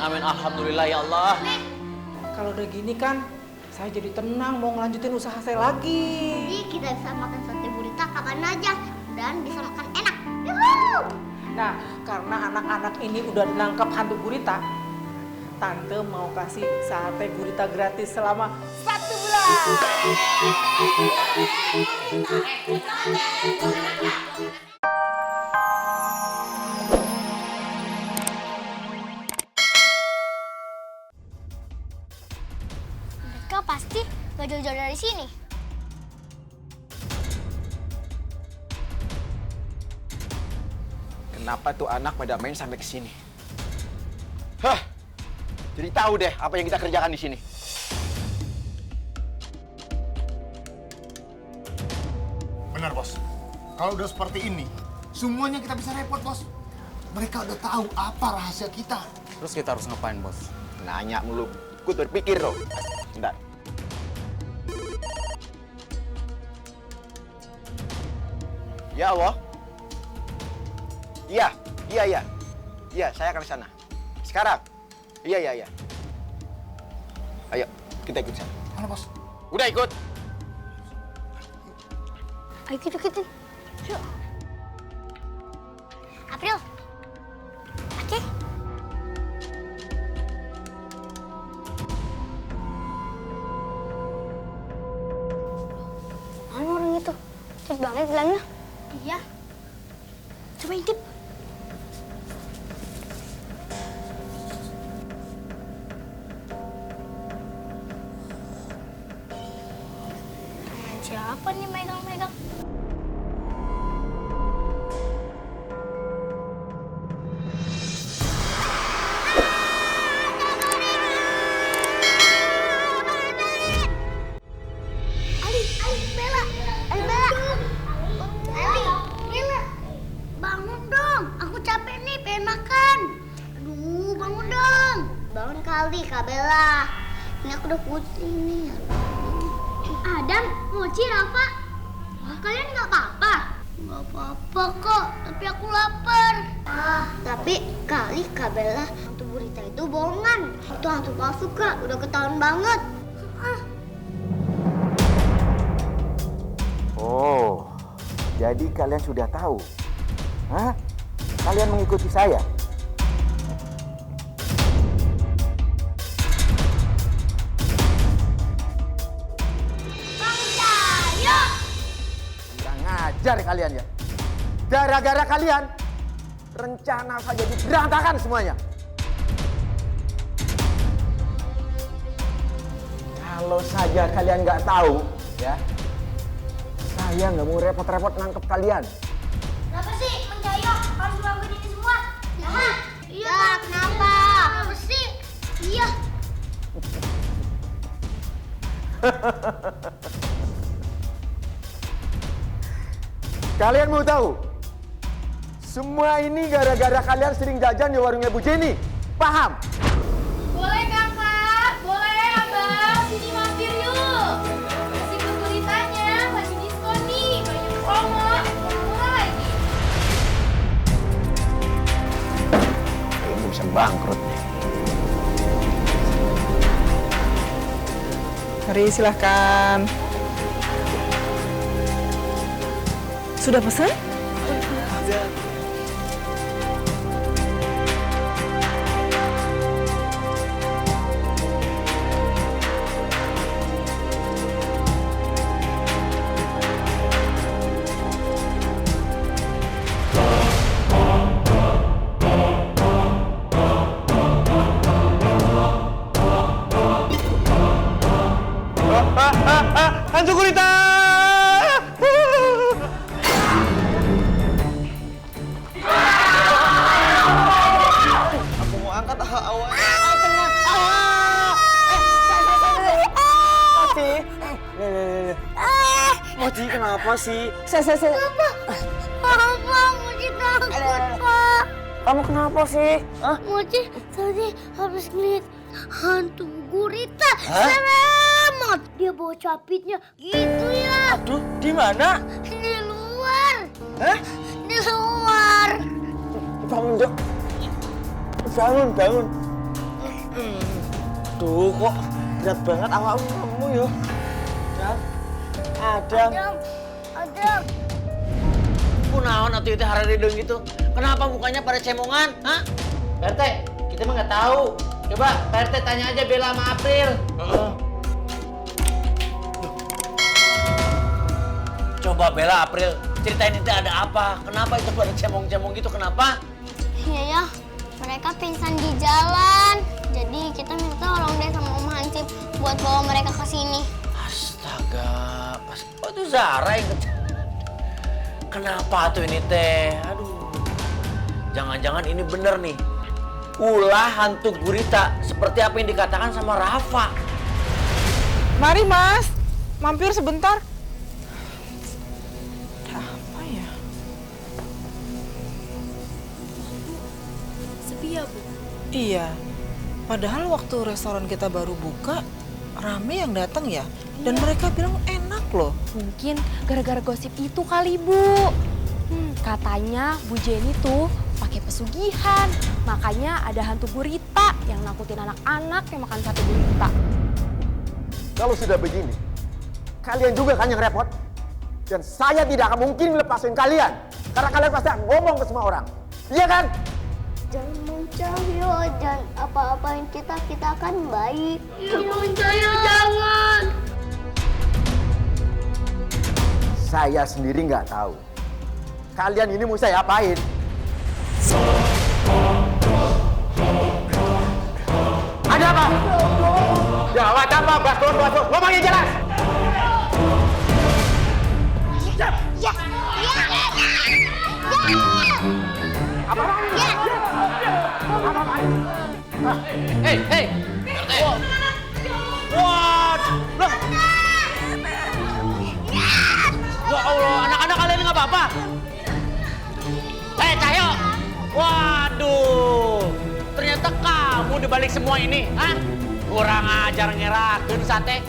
amin. Alhamdulillah ya Allah. Kalau udah gini kan, saya jadi tenang mau ngelanjutin usaha saya lagi. Jadi kita bisa makan sate gurita kapan aja dan bisa makan enak. Yuhuu! Nah, karena anak-anak ini udah nangkep hantu gurita, Tante mau kasih sate gurita gratis selama 1 bulan. Mereka pasti gak jauh-jauh dari sini. Kenapa tuh anak pada main sampai ke sini? Hah? Jadi tahu deh apa yang kita kerjakan di sini. Benar, Bos. Kalau udah seperti ini, semuanya kita bisa repot, Bos. Mereka udah tahu apa rahasia kita. Terus kita harus ngapain, Bos? Nanya mulu. Ikut berpikir loh. Bentar. Ya Allah. Iya. Iya, saya akan ke sana. Sekarang. Iya. Ayo, kita ikut sana. Mana, Bos? Udah ikut. Ayo kita ikutin. Yuk. April. Oke. Mana orang itu? Cepet banget jalannya. Iya. Coba intip. Siapa nih megang-megang? Bella. Bangun dong, aku capek nih, pengen makan. Aduh, bangun dong. Bangun kali, Kak Bella. Ini aku udah pusing nih. Adam, Mochi, Rafa, kalian nggak apa-apa? Nggak apa-apa kok, tapi aku lapar. Tapi kali Kak Bella, hantu gurita itu bohongan. Itu hantu palsu, Kak, udah ketahuan banget. Oh, jadi kalian sudah tahu? Hah? Kalian mengikuti saya? Kurang ajar kalian ya. Gara-gara kalian, rencana saya jadi berantakan semuanya. Kalau saja kalian nggak tahu, ya, saya nggak mau repot-repot nangkep kalian. Kenapa sih Menjaya harus melakukan ini semua? Iya, kenapa? Kenapa sih? Iya. Kalian mau tahu? Semua ini gara-gara kalian sering jajan di warungnya Bu Jenny. Paham? Boleh kakak, boleh abang, sini mampir yuk. Masih guritanya, masih diskon nih, banyak promo, murah lagi. Ini bisa bangkrut nih. Mari silahkan. Sudah pesan? Hantu gurita! Aku mau angkat awalnya. Mochi, kenapa sih? Apa? Mochi takut, Pak. Kamu kenapa sih? Hah? Mochi tadi habis ngeliat hantu gurita. Hah? Selamat. Dia bawa capitnya gitu ya. Aduh, di mana? Di luar. Hah? Di luar. Bangun, Jok. Bangun. Duh, kok berat banget awakmu kamu yo. Adam. Adam. Kunaon atuh teh hareredeung gitu. Kenapa mukanya pada cemongan? Hah? Pak RT, kita mah nggak tahu. Coba Pak RT tanya aja Bella sama April. Coba Bella, April, ceritain itu ada apa? Kenapa itu pada cemong-cemong gitu? Kenapa? Iya ya, mereka pingsan di jalan. Jadi kita minta tolong deh sama Om Hansip buat bawa mereka ke sini. Astaga, oh itu Zara yang Kenapa tuh ini teh? Aduh, jangan-jangan ini bener nih. Ulah hantu gurita seperti apa yang dikatakan sama Rafa. Mari Mas, mampir sebentar. Ada apa ya? Sepi ya, Bu? Iya, padahal waktu restoran kita baru buka, rame yang datang ya. Dan mereka bilang enak loh. Mungkin gara-gara gosip itu kali, Bu. Katanya Bu Jenny tuh pakai pesugihan. Makanya ada hantu gurita yang nakutin anak-anak yang makan sate gurita. Kalau sudah begini, kalian juga kan yang repot. Dan saya tidak akan mungkin melepaskan kalian. Karena kalian pasti akan ngomong ke semua orang. Iya kan? Jangan Cahyo, jangan apa-apain kita akan baik. Jangan Cahyo, jangan. Saya sendiri nggak tahu. Kalian ini mau saya apain? Ada apa? Jawab apa, Bastur? Ngomongnya jelas! Ya. Apa? Hei, Wah, loh. Ya Allah, anak-anak kalian nggak apa-apa? Cahyo. Waduh, ternyata kamu dibalik semua ini, hah? Kurang ajar ngerakeun sate.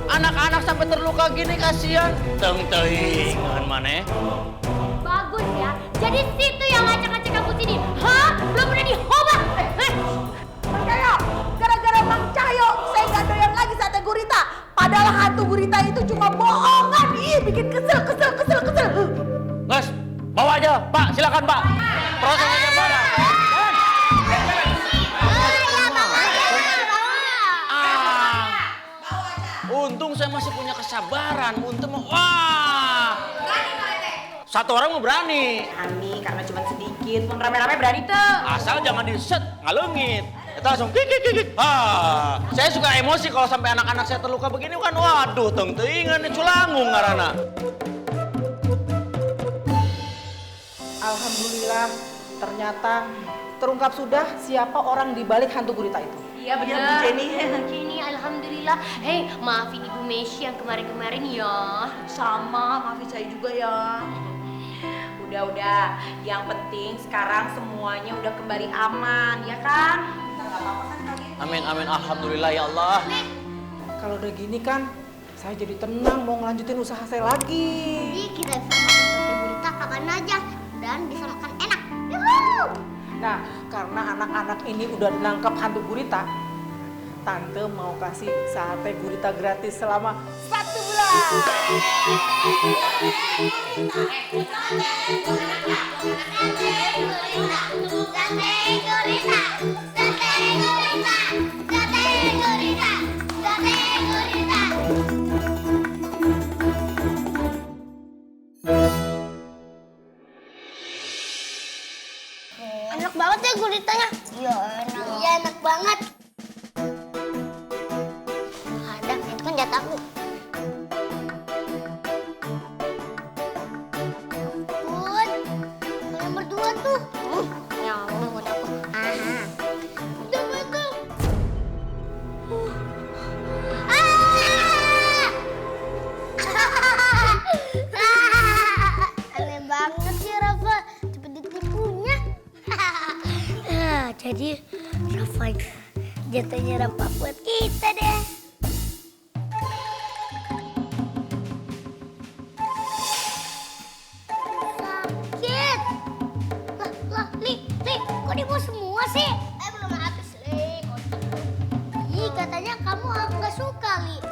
Anak-anak sampai terluka gini kasihan. Teuing maneh. Bagus ya. Jadi situ yang ngacak-ngacak kamu sini. Hah? Belum pernah dihobat. Mang Cahyo, gara-gara Mang Cahyo, saya nggak doyan lagi sate gurita. Padahal hantu gurita itu cuma bohongan. Ih, bikin kesel. Guys, bawa aja, Pak. Silakan, Pak. Proses aja, Pak. Untung saya masih punya kesabaran. Untung wah. Satu orang mau berani. Ani, karena cuma sedikit, pun rame-rame berani tuh. Asal jangan di-set, ngalungit. Kita langsung kik. Saya suka emosi kalau sampai anak-anak saya terluka begini kan. Waduh, teuingan culangung ngaranna. Alhamdulillah, ternyata terungkap sudah siapa orang di balik hantu gurita itu. Iya benar. Bu Jenny. Jenny, alhamdulillah. Hei, maafin Ibu Messi yang kemarin-kemarin ya. Sama, maafin saya juga ya. Udah. Yang penting sekarang semuanya udah kembali aman, ya kan? Kita nggak apa-apa kan kalian? Amin. Alhamdulillah ya Allah. Kalau udah gini kan, saya jadi tenang mau ngelanjutin usaha saya lagi. Jadi kita bisa makan sate gurita kapan aja dan bisa makan enak. Yuhuu! Nah, karena anak-anak ini udah nangkep hantu gurita, Tante mau kasih sate gurita gratis selama 1 bulan. Enak banget ya guritanya. Iya, enak. Iya, enak banget. Ada, itu kan jatahku. Ampun, kalian berdua tuh. Nyamuk buat aku. Aha. Coba tuh. Aneh banget sih Rafa, cepet ditipunya. Jadi Rafa jatuhnya Rafa buat kita deh. Sakit. Lah, Li, kok di bawah semua sih? Belum habis, Li. Kayaknya kamu nggak suka, Li.